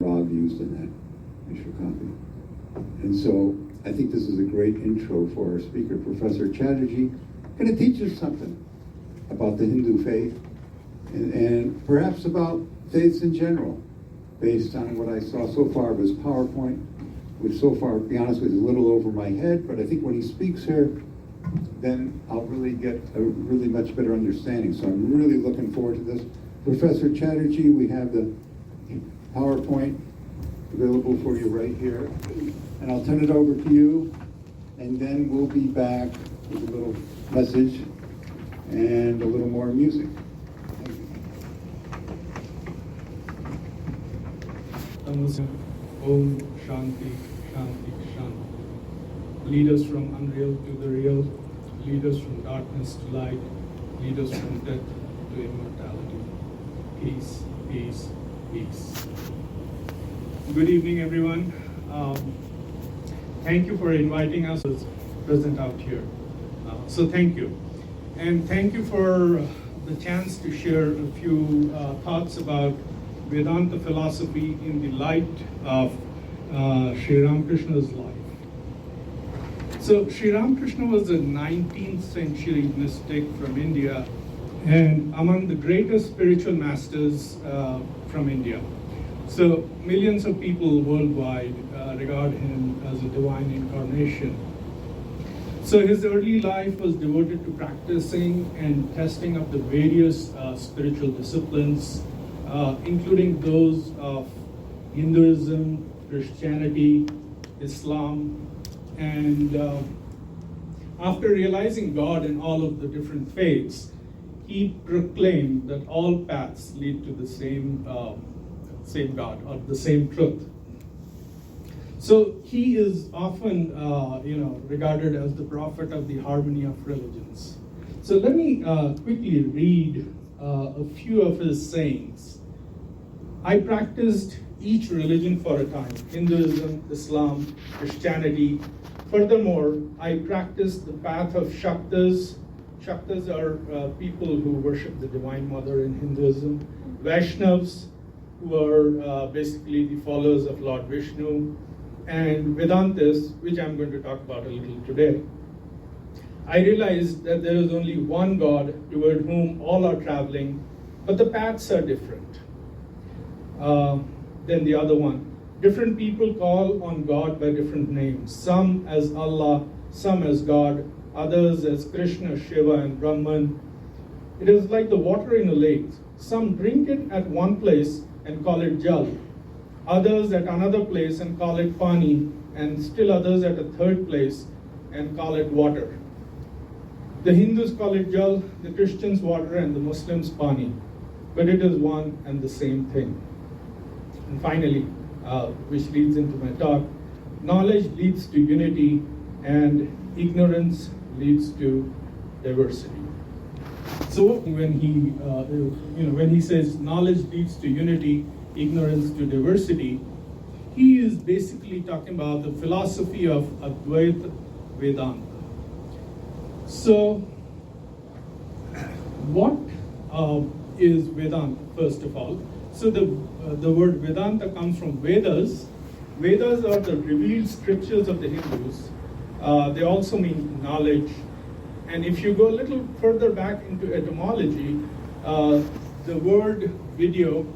frog used in that initial copy. And so I think this is a great intro for our speaker, Professor Chatterjee, going to teach us something about the Hindu faith and perhaps about faiths in general, based on what I saw so far of his PowerPoint, which so far, to be honest with you, is a little over my head, but I think when he speaks here, then I'll really get a really much better understanding. So I'm really looking forward to this. Professor Chatterjee, we have the PowerPoint available for you right here. And I'll turn it over to you, and then we'll be back with a little message and a little more music. Om Shanti, Shanti, Shanti. Lead us from unreal to the real, lead us from darkness to light, lead us from death to immortality. Peace, peace, peace. Good evening, everyone. Thank you for inviting us to present out here. So thank you. And thank you for the chance to share a few thoughts about Vedanta philosophy in the light of Sri Ramakrishna's life. So Sri Ramakrishna was a 19th century mystic from India and among the greatest spiritual masters from India. So millions of people worldwide regard him as a divine incarnation. So his early life was devoted to practicing and testing of the various spiritual disciplines, including those of Hinduism, Christianity, Islam, and after realizing God in all of the different faiths, he proclaimed that all paths lead to the same God or the same truth. So he is often, regarded as the prophet of the harmony of religions. So let me quickly read a few of his sayings. I practiced each religion for a time: Hinduism, Islam, Christianity. Furthermore, I practiced the path of Shaktas. Shaktas are people who worship the Divine Mother in Hinduism. Vaishnavas, who are basically the followers of Lord Vishnu, and Vedantas, which I'm going to talk about a little today. I realized that there is only one God toward whom all are traveling, but the paths are different than the other one. Different people call on God by different names, some as Allah, some as God, others as Krishna, Shiva, and Brahman. It is like the water in a lake. Some drink it at one place and call it Jal, others at another place and call it Pani, and still others at a third place and call it water. The Hindus call it Jal, the Christians water, and the Muslims Pani, but it is one and the same thing. And finally, which leads into my talk, knowledge leads to unity and ignorance leads to diversity. So when he says knowledge leads to unity, ignorance to diversity, he is basically talking about the philosophy of Advaita Vedanta. So what is Vedanta, first of all? So the word Vedanta comes from Vedas. Vedas are the revealed scriptures of the Hindus. They also mean knowledge. And if you go a little further back into etymology, the word video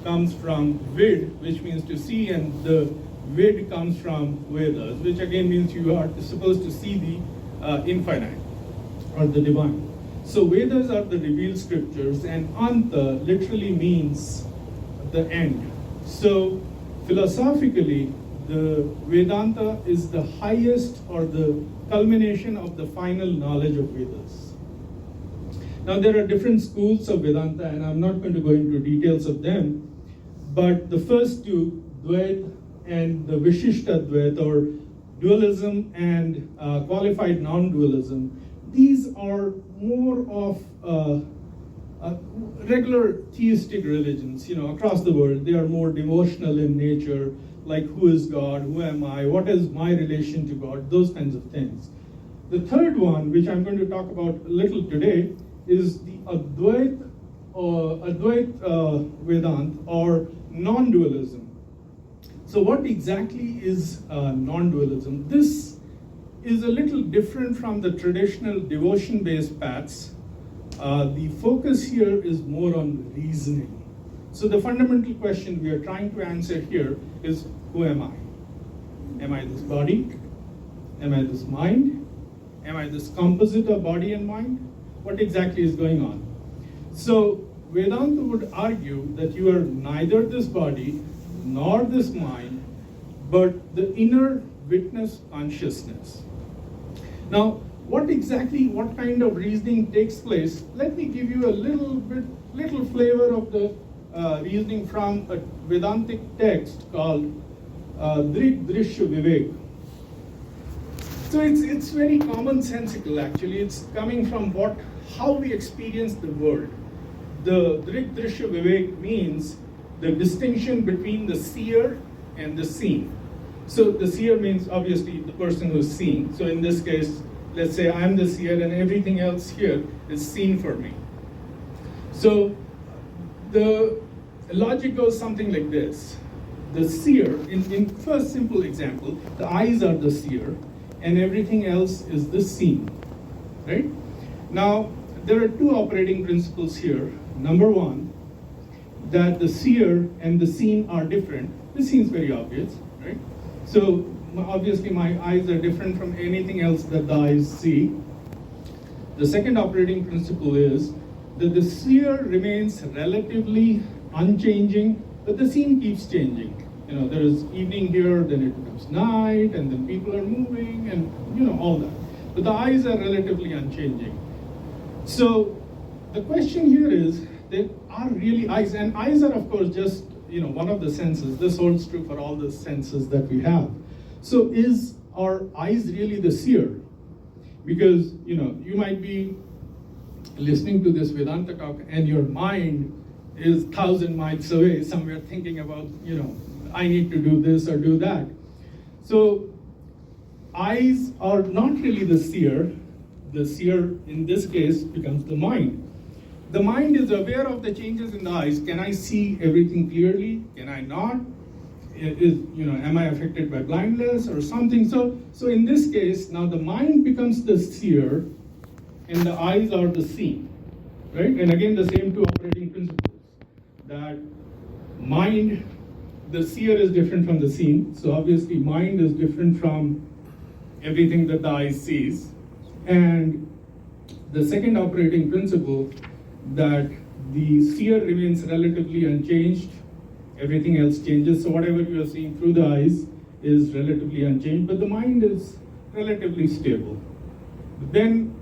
comes from vid, which means to see, and the vid comes from Vedas, which again means you are supposed to see the infinite or the divine. So Vedas are the revealed scriptures, and Anta literally means the end. So philosophically, the Vedanta is the highest or the culmination of the final knowledge of Vedas. Now there are different schools of Vedanta, and I'm not going to go into details of them, but the first two, Dvaita and the Vishishta Dvaita, or dualism and qualified non-dualism, these are more of regular theistic religions, across the world. They are more devotional in nature, like who is God, who am I, what is my relation to God, those kinds of things. The third one, which I'm going to talk about a little today, is the Advaita Vedanta, or non-dualism. So what exactly is non-dualism? This is a little different from the traditional devotion-based paths. The focus here is more on reasoning. So the fundamental question we are trying to answer here is, who am I? Am I this body? Am I this mind? Am I this composite of body and mind? What exactly is going on? So Vedanta would argue that you are neither this body nor this mind, but the inner witness consciousness. Now, what kind of reasoning takes place? Let me give you a little flavor of the reasoning from a Vedantic text called Drishya Vivek. So it's very commonsensical actually. It's coming from how we experience the world. The Drishya Vivek means the distinction between the seer and the seen. So the seer means obviously the person who's seeing. So in this case, let's say I'm the seer and everything else here is seen for me. So the logic goes something like this. The seer, in first simple example, the eyes are the seer and everything else is the seen, right? Now, there are two operating principles here. Number one, that the seer and the seen are different. This seems very obvious, right? So obviously my eyes are different from anything else that the eyes see. The second operating principle is that the seer remains relatively unchanging, but the scene keeps changing. You know, there is evening here, then it becomes night, and then people are moving, and you know, all that. But the eyes are relatively unchanging. So the question here is, there are really eyes, and eyes are of course just, you know, one of the senses. This holds true for all the senses that we have. So is our eyes really the seer? Because, you know, you might be listening to this Vedanta talk and your mind is 1,000 miles away somewhere thinking about, you know, I need to do this or do that. So eyes are not really the seer. The seer in this case becomes the mind. The mind is aware of the changes in the eyes. Can I see everything clearly? Can I not? Am I affected by blindness or something? So in this case, now the mind becomes the seer and the eyes are the seen, right? And again, the same two operating principles. That mind, the seer is different from the seen. So obviously mind is different from everything that the eye sees. And the second operating principle, that the seer remains relatively unchanged, everything else changes. So whatever you are seeing through the eyes is relatively unchanged, but the mind is relatively stable. Then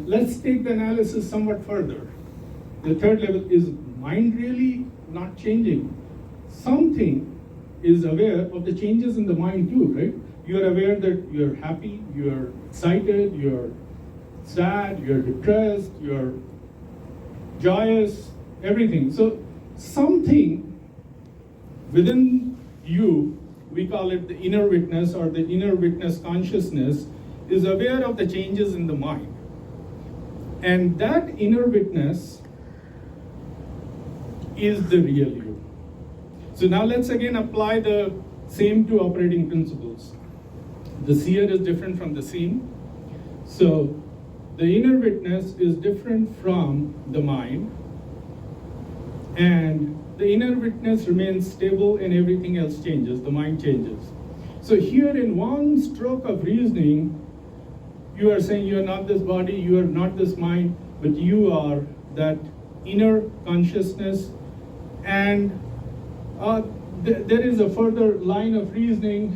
let's take the analysis somewhat further. The third level is mind really not changing? Something is aware of the changes in the mind too, right? You are aware that you're happy, you're excited, you're sad, you're depressed, you're joyous, everything. So something within you, we call it the inner witness or the inner witness consciousness, is aware of the changes in the mind. And that inner witness is the real you. So now let's again apply the same two operating principles. The seer is different from the seen. So the inner witness is different from the mind, and the inner witness remains stable and everything else changes, the mind changes. So here in one stroke of reasoning, you are saying you are not this body, you are not this mind, but you are that inner consciousness. And there is a further line of reasoning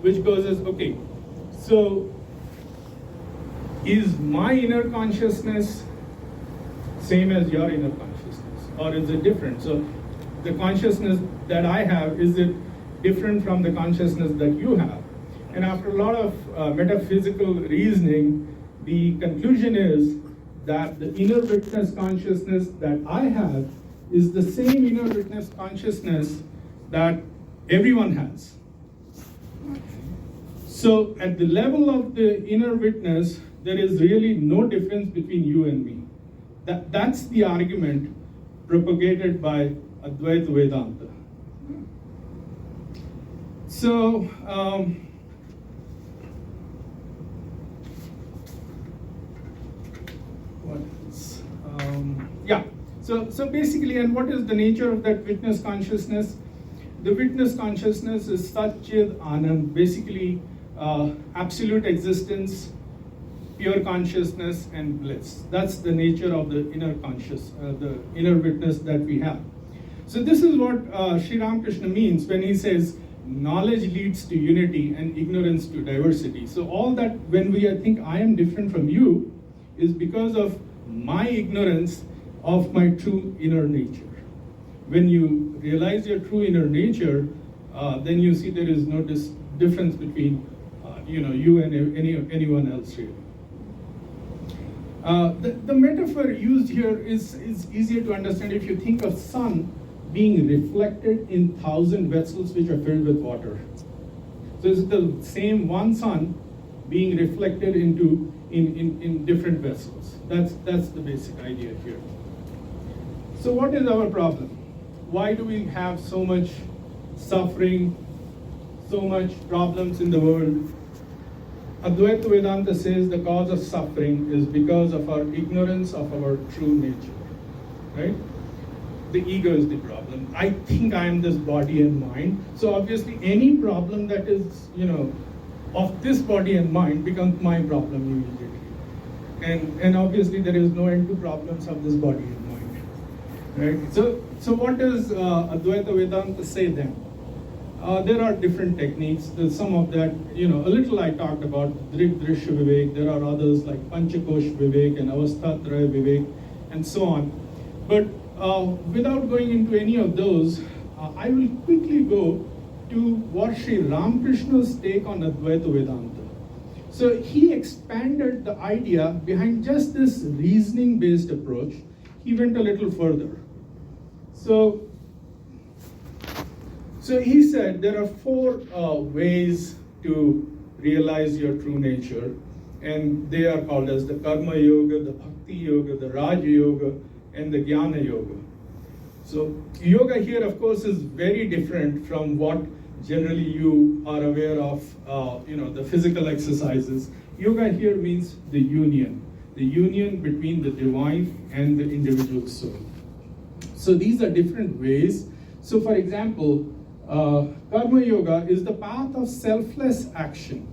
which goes as, okay, so is my inner consciousness same as your inner consciousness, or is it different? So the consciousness that I have, is it different from the consciousness that you have? And after a lot of metaphysical reasoning, the conclusion is that the inner witness consciousness that I have is the same inner witness consciousness that everyone has. So at the level of the inner witness, there is really no difference between you and me. That's the argument propagated by Advaita Vedanta. So, what else? Yeah. So basically, and what is the nature of that witness consciousness? The witness consciousness is Satchid Anand, basically absolute existence, pure consciousness, and bliss. That's the nature of the inner the inner witness that we have. So this is what Sri Ramakrishna means when he says, knowledge leads to unity and ignorance to diversity. So all that, when we think I am different from you, is because of my ignorance of my true inner nature. When you realize your true inner nature, then you see there is no difference between you and anyone else really. The metaphor used here is easier to understand if you think of sun being reflected in 1,000 vessels which are filled with water. So it's the same one sun being reflected in different vessels. That's the basic idea here. So what is our problem? Why do we have so much suffering, so much problems in the world? Advaita Vedanta says the cause of suffering is because of our ignorance of our true nature, right? The ego is the problem. I think I am this body and mind. So obviously any problem that is, of this body and mind becomes my problem immediately. And obviously there is no end to problems of this body and mind, right? So what does Advaita Vedanta say then? There are different techniques. There's some of that, a little I talked about, Drik Drishya Vivek. There are others like Panchakosh Vivek and Avasthatraya Vivek and so on. But without going into any of those, I will quickly go to what Sri Ramakrishna's take on Advaita Vedanta. So he expanded the idea behind just this reasoning-based approach. He went a little further. So he said there are 4 ways to realize your true nature, and they are called as the Karma Yoga, the Bhakti Yoga, the Raja Yoga, and the Jnana Yoga. So yoga here, of course, is very different from what generally you are aware of, the physical exercises. Yoga here means the union between the divine and the individual soul. So these are different ways. So for example, Karma Yoga is the path of selfless action.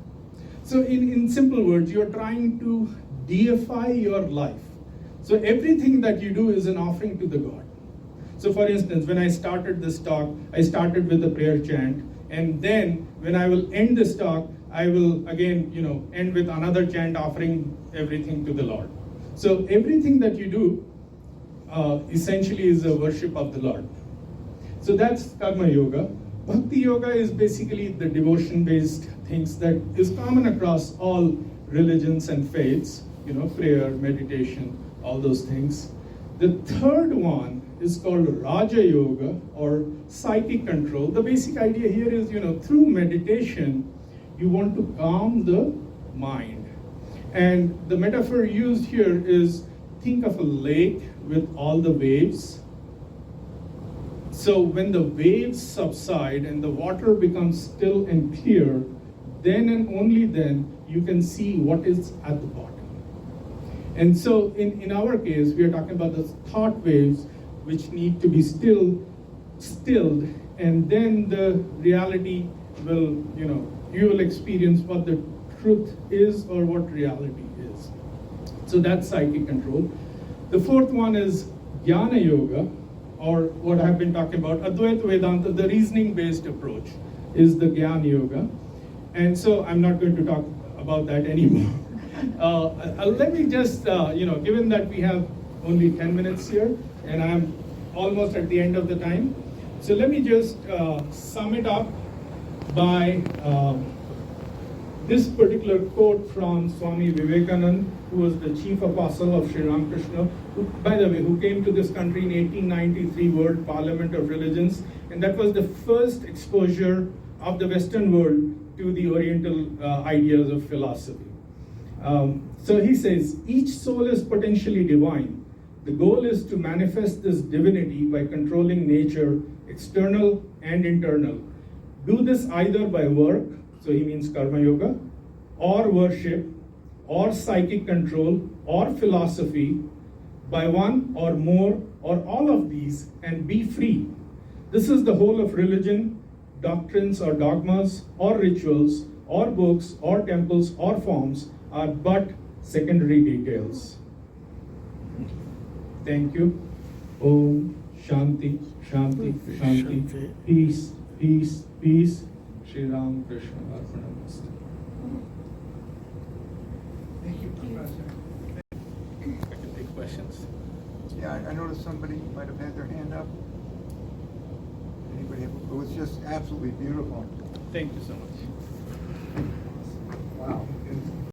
So in simple words, you're trying to deify your life. So everything that you do is an offering to the God. So for instance, when I started this talk, I started with a prayer chant, and then when I will end this talk, I will again, end with another chant offering everything to the Lord. So everything that you do essentially is a worship of the Lord. So that's Karma Yoga. Bhakti Yoga is basically the devotion-based things that is common across all religions and faiths, prayer, meditation, all those things. The third one is called Raja Yoga, or psychic control. The basic idea here is, through meditation, you want to calm the mind. And the metaphor used here is, think of a lake with all the waves. So when the waves subside and the water becomes still and clear, then and only then you can see what is at the bottom. And so in our case, we are talking about the thought waves which need to be stilled, and then the reality will, you will experience what the truth is or what reality is. So that's psychic control. The fourth one is Jnana Yoga, or what I've been talking about, Advaita Vedanta, the reasoning-based approach is the Jnana Yoga. And so I'm not going to talk about that anymore. Let me just, given that we have only 10 minutes here, and I'm almost at the end of the time, so let me just sum it up by this particular quote from Swami Vivekananda, who was the chief apostle of Sri Ramakrishna, who, by the way, who came to this country in 1893 World Parliament of Religions, and that was the first exposure of the Western world to the Oriental ideas of philosophy. So he says, each soul is potentially divine. The goal is to manifest this divinity by controlling nature, external and internal, do this either by work, so he means karma yoga, or worship, or psychic control, or philosophy, by one or more or all of these, and be free. This is the whole of religion, doctrines or dogmas, or rituals, or books, or temples, or forms are but secondary details. Thank you. Om Shanti, Shanti, Shanti. Peace, peace, peace. Shri RamaKrishna Paramahamsa. Thank you, Professor. I can take questions. Yeah, I noticed somebody might have had their hand up. Anybody have, it was just absolutely beautiful. Thank you so much.